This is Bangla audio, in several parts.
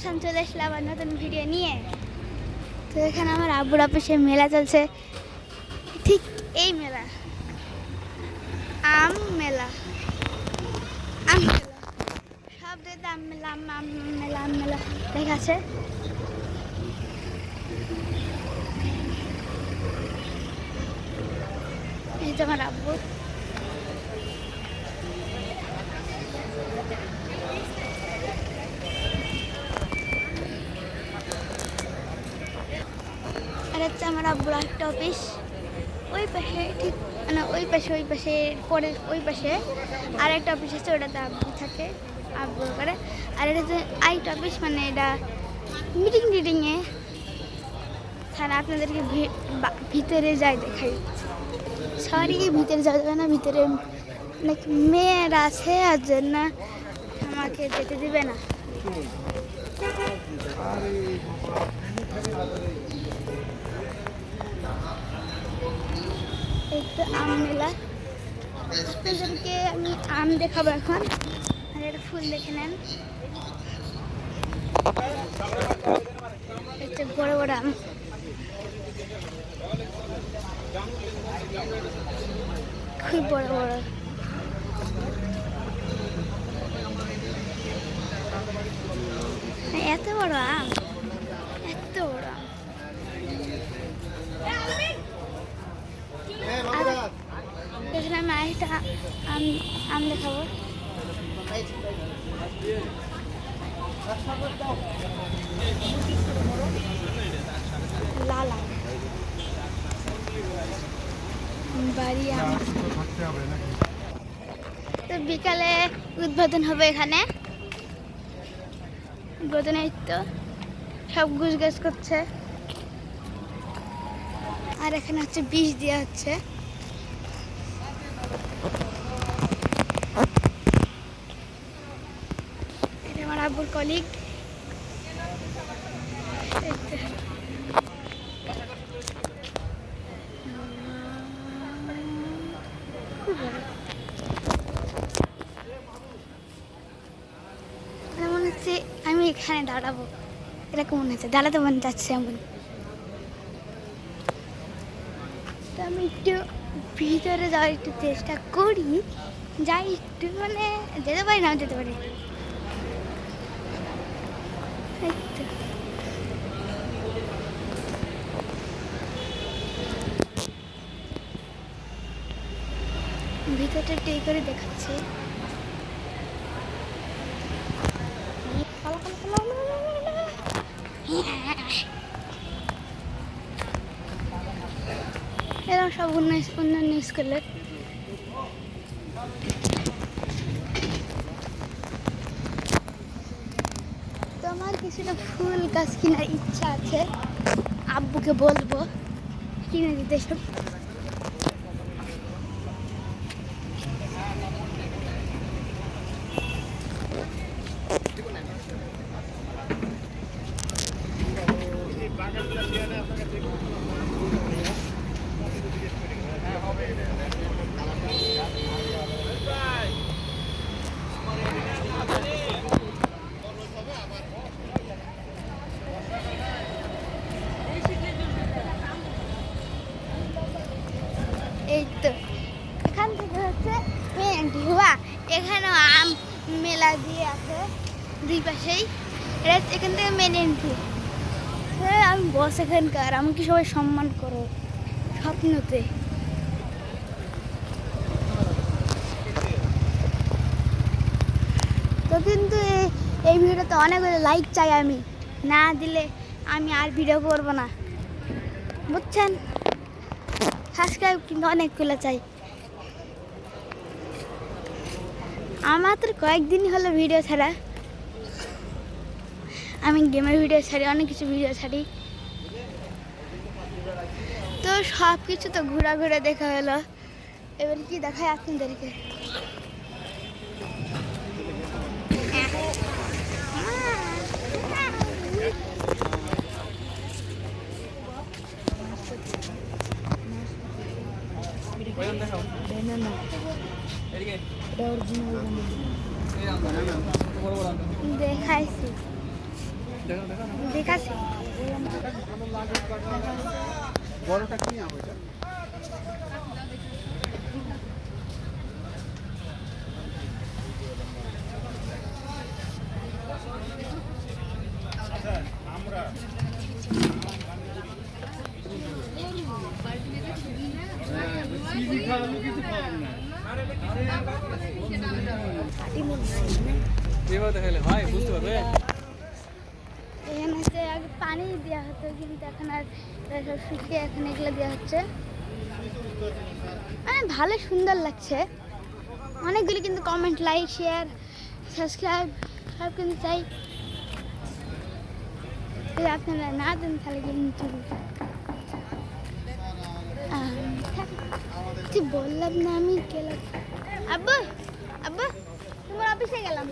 রাফসান চলে আসলাম আবার নতুন ভিডিও নিয়ে। তো এখানে আমার আব্বুর অফিসে মেলা চলছে, ঠিক এই মেলা, আম মেলা, আম মেলা, সব জায়গাতে আম মেলা, আম মেলা, আম মেলা লেখা আছে। এই তো আমার আব্বু। আর হচ্ছে আমার আব্বুর একটা অফিস, ওই পাশে, ঠিক মানে ওই পাশে পরে ওই পাশে আর একটা অফিস আছে, ওটাতে আব্বু থাকে, আব্বু করে। আর এটা হচ্ছে আরেকটা অফিস, মানে এটা মিটিংয়ে তাহলে আপনাদেরকে ভিতরে যাই দেখাই। সরি, ভিতরে যাওয়া যাবে না, ভিতরে অনেক মেয়েরা আছে, আর জন্য আমাকে যেতে দেবে না। এই তো আম মেলা, আপনাদেরকে আমি আম দেখাবো এখন। আর একটা ফুল দেখে নেন, একটা বড় বড় আম, খুব বড় বড়। এত বড় আম, এত বড় আম। এখানে আমি আরেকটা আম দেখাবো। লাল আম, বাড়ি আম। তো বিকালে উদ্বোধন হবে এখানে, উদ্বোধনে তো সব গুছগাছ করছে। আর এখানে হচ্ছে বিষ দেওয়া হচ্ছে। এটা আমার আব্বুর কলিগ। মনে হচ্ছে আমি এখানে দাঁড়াবো, এরকম মনে হচ্ছে, দাঁড়াতে মনে যাচ্ছে এমন। তো আমি একটু ভিতরে যাওয়ার একটু চেষ্টা করি, যাই একটু, মানে যেতে পারি না যেতে পারি। ভিতরটা একটু এই করে দেখাচ্ছি। এরা সব অন্যান্য স্কুলের। তো আমার কিছুটা ফুল গাছ কেনার ইচ্ছা আছে, আব্বুকে বলবো কিনে দিতে সব। এই তো এখান থেকে হচ্ছে মেন ঢুয়া, এখানেও আম মেলা দিয়ে আছে দুই পাশেই। এটা এখান থেকে মেন এন্ট্রি। আমি বস এখানকার, আমাকে সবাই সম্মান করো স্বপ্নতে। তো কিন্তু এই ভিডিওতে অনেকগুলো লাইক চাই, আমি না দিলে আমি আর ভিডিও করবো না, বুঝছেন? সাবস্ক্রাইব কিন্তু অনেকগুলো চাই। আমার তো কয়েকদিনই হলো ভিডিও ছাড়া, আমি গেমের ভিডিও ছাড়ি, অনেক কিছু ভিডিও ছাড়ি। তো সব কিছু তো ঘোরা দেখা হলো, এবার কি দেখায় আপনাদেরকে। দেখাইছি দেখাচ্ছি বড়টা কি নাম এটা? ভাই বুঝতে পারবে এখানে হচ্ছে আগে পানি দেওয়া হতো কিন্তু এখন আর সব শুকিয়ে এখন এগুলো দেওয়া হচ্ছে মানে ভালো সুন্দর লাগছে অনেকগুলি কিন্তু কমেন্ট লাইক শেয়ার সাবস্ক্রাইব সব কিন্তু চাই যদি আপনারা না দেন তাহলে কিন্তু তুই বললাম না আমি গেলাম আব্বু আব্বু তোমার অফিসে গেলাম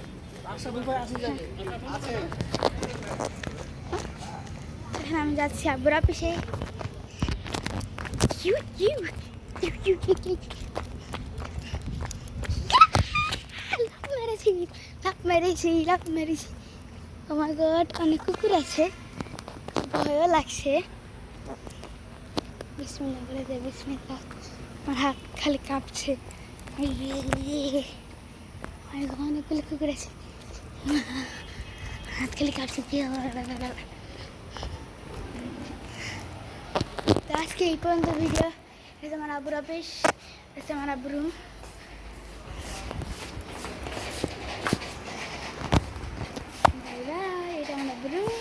এখন আমি যাচ্ছি আব্বুর অফিসে লাভ মেরেছি আমার গড অনেক কুকুর আছে ভয়ও লাগছে বিসমিল্লাহ বলে দে বিসমিল্লাহ আমার হাত খালি কাঁপছে অনেকগুলো কুকুর আছে হাত খালি কাঁপছে তো আজকে এই পর্যন্ত ভিডিও এটা আমার আব্বুর অফিস এটা আমার আব্বুর রুম বাই বাই এটা আমার আব্বুর রুম